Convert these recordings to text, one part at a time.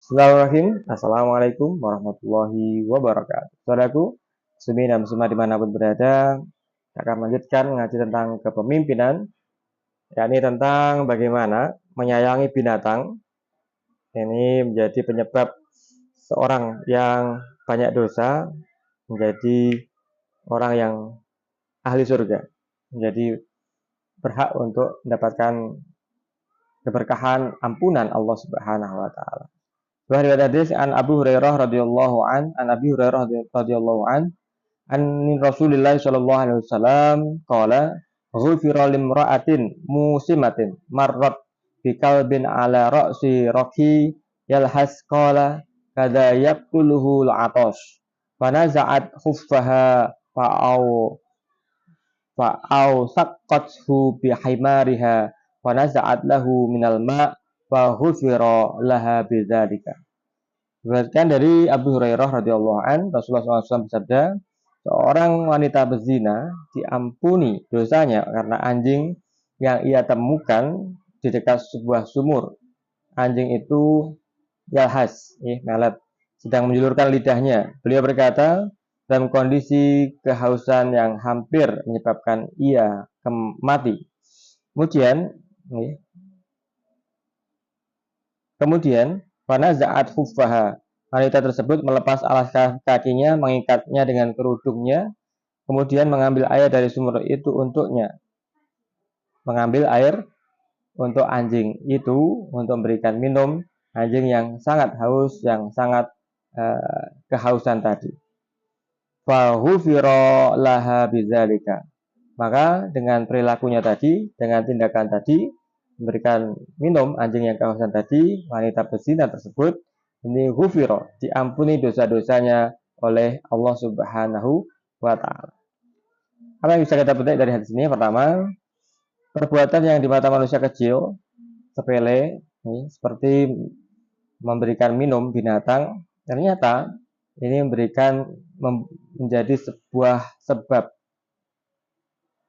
Bismillahirrahmanirrahim. Assalamualaikum warahmatullahi wabarakatuh. Saudaraku, muslimin dan muslimah dimanapun berada, kita akan melanjutkan mengaji tentang kepemimpinan, yakni tentang bagaimana menyayangi binatang. Ini menjadi penyebab seorang yang banyak dosa menjadi orang yang ahli surga, menjadi berhak untuk mendapatkan keberkahan ampunan Allah Subhanahu wa taala. Riwayat hadis an Abu Hurairah radhiyallahu an Abi Hurairah radhiyallahu an Rasulillah sallallahu alaihi wasallam qala ghufira limra'atin musimatin marrat bi kalbin ala ra'si raqi yalhas qala kada yaqtuluhu al-'atash fanaza'at khuffaha fa'au saqqathu bi himariha fanaza'at lahu minal ma' fa ghufira laha bidzalika. Diriwayatkan dari Abu Hurairah radhiyallahu an, Rasulullah SAW bersabda, seorang wanita berzina diampuni dosanya karena anjing yang ia temukan di dekat sebuah sumur. Anjing itu yalhas, melet, sedang menjulurkan lidahnya. Beliau berkata, dalam kondisi kehausan yang hampir menyebabkan ia mati. Kemudian fanaza'at khuffaha. Wanita tersebut melepas alas kakinya, mengikatnya dengan kerudungnya, kemudian mengambil air dari sumur itu untuknya. Mengambil air untuk anjing itu, untuk memberikan minum anjing yang sangat haus, yang sangat kehausan tadi. Fa ghufira laha bidzalika. Maka dengan perilakunya tadi, dengan tindakan tadi, memberikan minum anjing yang kehausan tadi, wanita berzina tersebut ini ghufira, diampuni dosa-dosanya oleh Allah Subhanahu wa taala. Apa yang bisa kita petik dari hadis ini? Pertama, perbuatan yang di mata manusia kecil, sepele, seperti memberikan minum binatang, ternyata ini menjadi sebuah sebab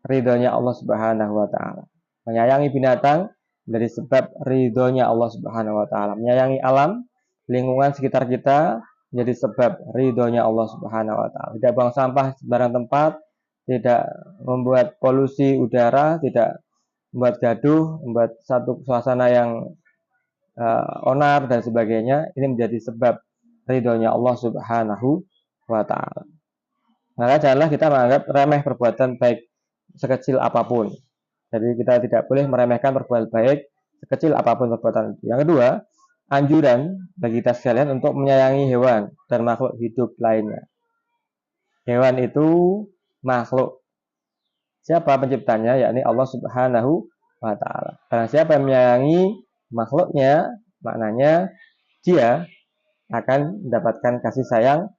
ridhonya Allah Subhanahu wa taala. Menyayangi binatang menjadi sebab ridhonya Allah Subhanahu wa taala. Menyayangi alam, lingkungan sekitar kita menjadi sebab ridhonya Allah Subhanahu wa taala. Tidak buang sampah sembarang tempat, tidak membuat polusi udara, tidak membuat gaduh, membuat satu suasana yang onar dan sebagainya. Ini menjadi sebab ridhonya Allah Subhanahu wa taala. Maka janganlah kita menganggap remeh perbuatan baik sekecil apapun. Jadi kita tidak boleh meremehkan perbuatan baik sekecil apapun perbuatan itu. Yang kedua, anjuran bagi kita sekalian untuk menyayangi hewan dan makhluk hidup lainnya. Hewan itu makhluk. Siapa penciptanya? Yakni Allah Subhanahu wa taala. Karena siapa yang menyayangi makhluknya, maknanya dia akan mendapatkan kasih sayang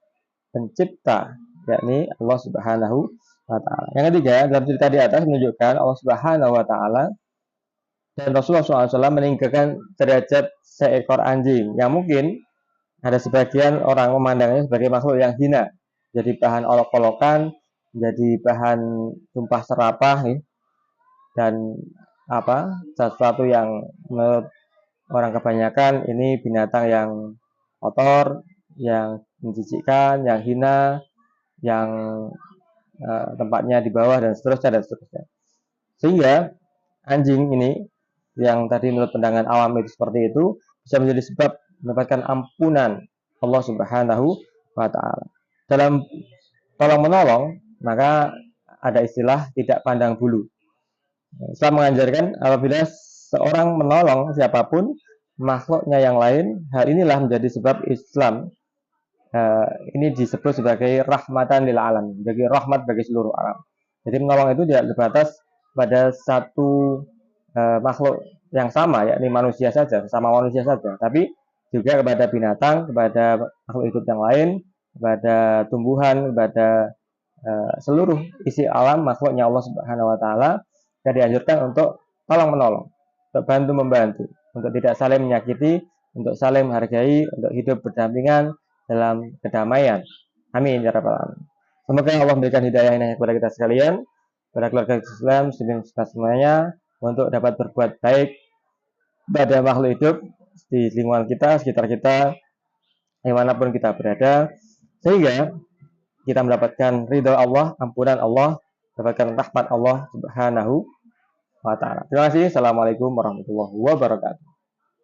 pencipta, yakni Allah Subhanahu wa taala. Yang ketiga, dalam cerita di atas menunjukkan Allah Subhanahu wa taala dan Rasulullah SAW meninggikan derajat seekor anjing yang mungkin ada sebagian orang memandangnya sebagai makhluk yang hina, jadi bahan olok-olokan, jadi bahan tumpah serapah, dan sesuatu yang menurut orang kebanyakan ini binatang yang kotor, yang menjijikkan, yang hina, yang tempatnya di bawah dan seterusnya. Sehingga anjing ini yang tadi menurut pandangan awam itu seperti itu bisa menjadi sebab mendapatkan ampunan Allah Subhanahu wa taala. Dalam tolong menolong, maka ada istilah tidak pandang bulu. Islam mengajarkan apabila seorang menolong siapapun makhluknya yang lain, hal inilah menjadi sebab Islam ini disebut sebagai rahmatan lil alam, jadi rahmat bagi seluruh alam. Jadi menolong itu tidak terbatas pada satu makhluk yang sama, yakni manusia saja, sesama manusia saja, tapi juga kepada binatang, kepada makhluk hidup yang lain, kepada tumbuhan, kepada seluruh isi alam makhluknya Allah Subhanahu wa taala. Kita dianjurkan untuk tolong menolong, untuk bantu membantu, untuk tidak saling menyakiti, untuk saling menghargai, untuk hidup berdampingan dalam kedamaian. Amin ya rabbal alamin. Semoga Allah memberikan hidayah ini kepada kita sekalian, kepada keluarga Islam, muslimin semuanya, untuk dapat berbuat baik pada makhluk hidup di lingkungan kita, sekitar kita, dimanapun kita berada, sehingga kita mendapatkan ridho Allah, ampunan Allah, mendapatkan rahmat Allah Subhanahu wa Ta'ala. Terima kasih. Assalamualaikum warahmatullahi wabarakatuh.